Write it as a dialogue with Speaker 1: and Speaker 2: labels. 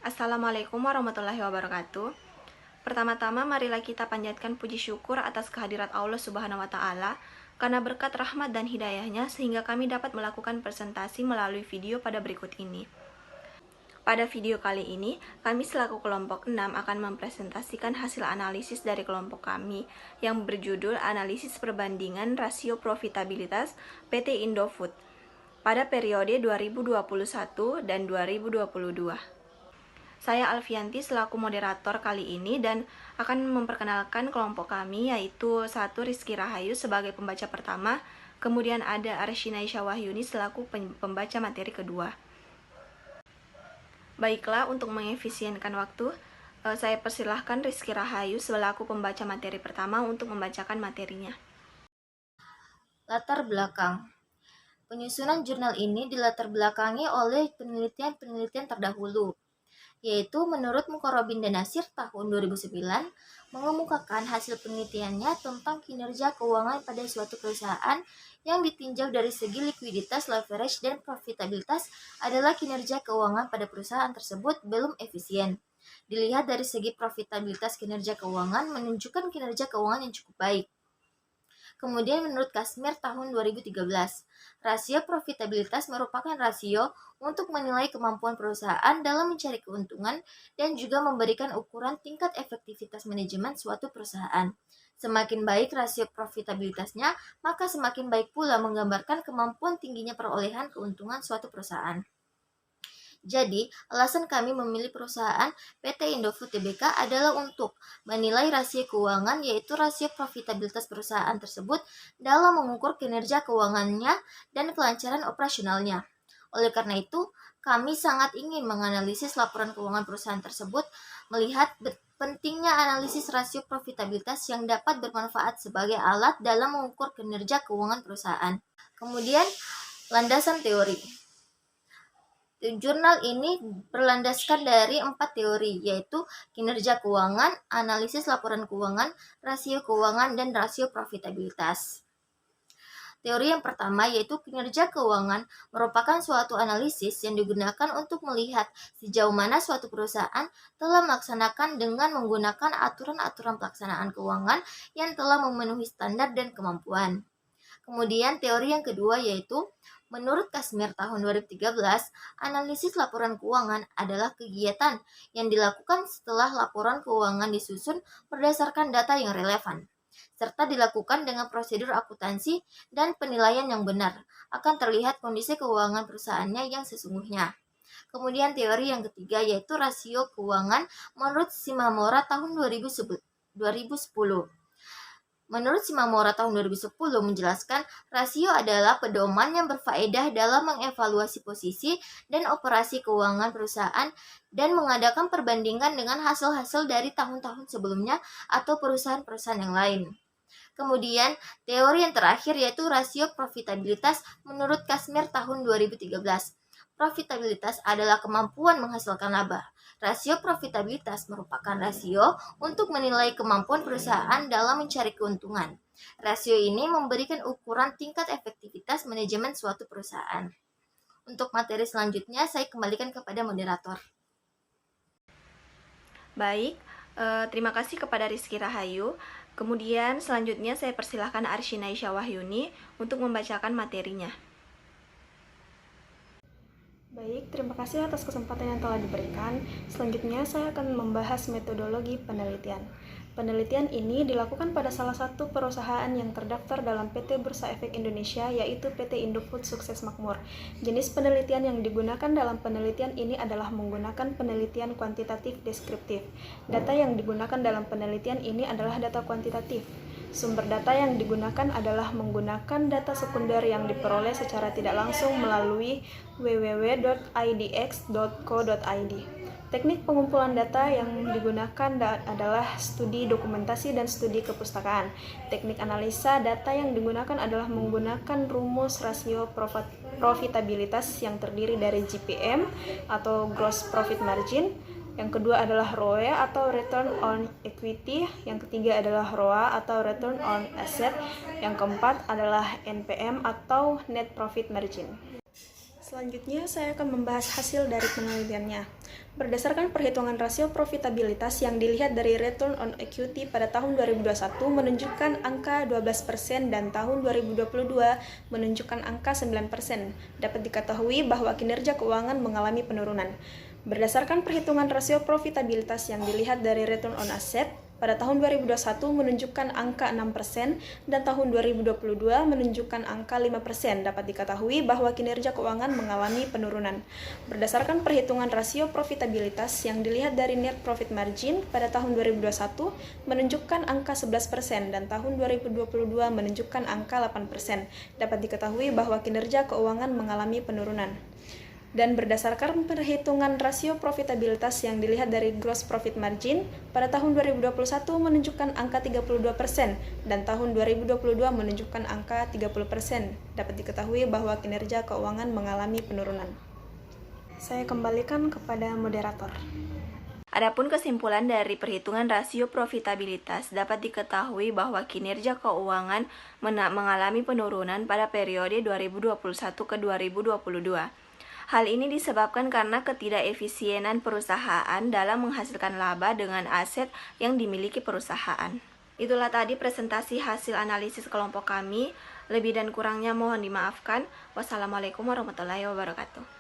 Speaker 1: Assalamualaikum warahmatullahi wabarakatuh. Pertama-tama marilah kita panjatkan puji syukur atas kehadirat Allah Subhanahu wa taala karena berkat rahmat dan hidayahnya sehingga kami dapat melakukan presentasi melalui video pada berikut ini. Pada video kali ini, kami selaku kelompok 6 akan mempresentasikan hasil analisis dari kelompok kami yang berjudul Analisis Perbandingan Rasio Profitabilitas PT Indofood pada periode 2021 dan 2022. Saya Alfianti selaku moderator kali ini dan akan memperkenalkan kelompok kami, yaitu satu Rizky Rahayu sebagai pembaca pertama, kemudian ada Arshina Wahyuni selaku pembaca materi kedua. Baiklah, untuk mengefisienkan waktu, saya persilahkan Rizky Rahayu selaku pembaca materi pertama untuk membacakan materinya.
Speaker 2: Latar belakang. Penyusunan jurnal ini dilatar belakangi oleh penelitian-penelitian terdahulu, yaitu menurut Mukarrabin dan Nasir tahun 2009 mengemukakan hasil penelitiannya tentang kinerja keuangan pada suatu perusahaan yang ditinjau dari segi likuiditas, leverage, dan profitabilitas adalah kinerja keuangan pada perusahaan tersebut belum efisien. Dilihat dari segi profitabilitas, kinerja keuangan menunjukkan kinerja keuangan yang cukup baik. Kemudian menurut Kasmir tahun 2013, rasio profitabilitas merupakan rasio untuk menilai kemampuan perusahaan dalam mencari keuntungan dan juga memberikan ukuran tingkat efektivitas manajemen suatu perusahaan. Semakin baik rasio profitabilitasnya, maka semakin baik pula menggambarkan kemampuan tingginya perolehan keuntungan suatu perusahaan. Jadi, alasan kami memilih perusahaan PT Indofood Tbk adalah untuk menilai rasio keuangan, yaitu rasio profitabilitas perusahaan tersebut dalam mengukur kinerja keuangannya dan kelancaran operasionalnya. Oleh karena itu, kami sangat ingin menganalisis laporan keuangan perusahaan tersebut, melihat pentingnya analisis rasio profitabilitas yang dapat bermanfaat sebagai alat dalam mengukur kinerja keuangan perusahaan. Kemudian, landasan teori. Jurnal ini berlandaskan dari 4 teori, yaitu kinerja keuangan, analisis laporan keuangan, rasio keuangan, dan rasio profitabilitas. Teori yang pertama yaitu kinerja keuangan merupakan suatu analisis yang digunakan untuk melihat sejauh mana suatu perusahaan telah melaksanakan dengan menggunakan aturan-aturan pelaksanaan keuangan yang telah memenuhi standar dan kemampuan. Kemudian teori yang kedua yaitu menurut Kasmir tahun 2013, analisis laporan keuangan adalah kegiatan yang dilakukan setelah laporan keuangan disusun berdasarkan data yang relevan, serta dilakukan dengan prosedur akuntansi dan penilaian yang benar, akan terlihat kondisi keuangan perusahaannya yang sesungguhnya. Kemudian teori yang ketiga yaitu rasio keuangan menurut Shimamura tahun 2010. Menurut Shimamura tahun 2010 menjelaskan, rasio adalah pedoman yang berfaedah dalam mengevaluasi posisi dan operasi keuangan perusahaan dan mengadakan perbandingan dengan hasil-hasil dari tahun-tahun sebelumnya atau perusahaan-perusahaan yang lain. Kemudian, teori yang terakhir yaitu rasio profitabilitas menurut Kasmir tahun 2013. Profitabilitas adalah kemampuan menghasilkan laba. Rasio profitabilitas merupakan rasio untuk menilai kemampuan perusahaan dalam mencari keuntungan. Rasio ini memberikan ukuran tingkat efektivitas manajemen suatu perusahaan. Untuk materi selanjutnya, saya kembalikan kepada moderator.
Speaker 1: Baik, terima kasih kepada Rizky Rahayu. Kemudian selanjutnya saya persilahkan Arshina Wahyuni untuk membacakan materinya.
Speaker 3: Baik, terima kasih atas kesempatan yang telah diberikan. Selanjutnya saya akan membahas metodologi penelitian. Penelitian ini dilakukan pada salah satu perusahaan yang terdaftar dalam PT Bursa Efek Indonesia, yaitu PT Indofood Sukses Makmur. Jenis penelitian yang digunakan dalam penelitian ini adalah menggunakan penelitian kuantitatif deskriptif. Data yang digunakan dalam penelitian ini adalah data kuantitatif. Sumber data yang digunakan adalah menggunakan data sekunder yang diperoleh secara tidak langsung melalui www.idx.co.id. Teknik pengumpulan data yang digunakan adalah studi dokumentasi dan studi kepustakaan. Teknik analisa data yang digunakan adalah menggunakan rumus rasio profitabilitas yang terdiri dari GPM atau Gross Profit Margin. Yang kedua adalah ROE atau Return on Equity, yang ketiga adalah ROA atau Return on Asset, yang keempat adalah NPM atau Net Profit Margin. Selanjutnya, saya akan membahas hasil dari penelitiannya. Berdasarkan perhitungan rasio profitabilitas yang dilihat dari return on equity pada tahun 2021 menunjukkan angka 12% dan tahun 2022 menunjukkan angka 9%. Dapat diketahui bahwa kinerja keuangan mengalami penurunan. Berdasarkan perhitungan rasio profitabilitas yang dilihat dari return on asset, pada tahun 2021 menunjukkan angka 6% dan tahun 2022 menunjukkan angka 5%. Dapat diketahui bahwa kinerja keuangan mengalami penurunan. Berdasarkan perhitungan rasio profitabilitas yang dilihat dari net profit margin pada tahun 2021 menunjukkan angka 11% dan tahun 2022 menunjukkan angka 8%. Dapat diketahui bahwa kinerja keuangan mengalami penurunan. Dan berdasarkan perhitungan rasio profitabilitas yang dilihat dari gross profit margin, pada tahun 2021 menunjukkan angka 32% dan tahun 2022 menunjukkan angka 30%. Dapat diketahui bahwa kinerja keuangan mengalami penurunan. Saya kembalikan kepada moderator.
Speaker 1: Adapun kesimpulan dari perhitungan rasio profitabilitas dapat diketahui bahwa kinerja keuangan mengalami penurunan pada periode 2021 ke 2022. Hal ini disebabkan karena ketidakefisienan perusahaan dalam menghasilkan laba dengan aset yang dimiliki perusahaan. Itulah tadi presentasi hasil analisis kelompok kami. Lebih dan kurangnya mohon dimaafkan. Wassalamualaikum warahmatullahi wabarakatuh.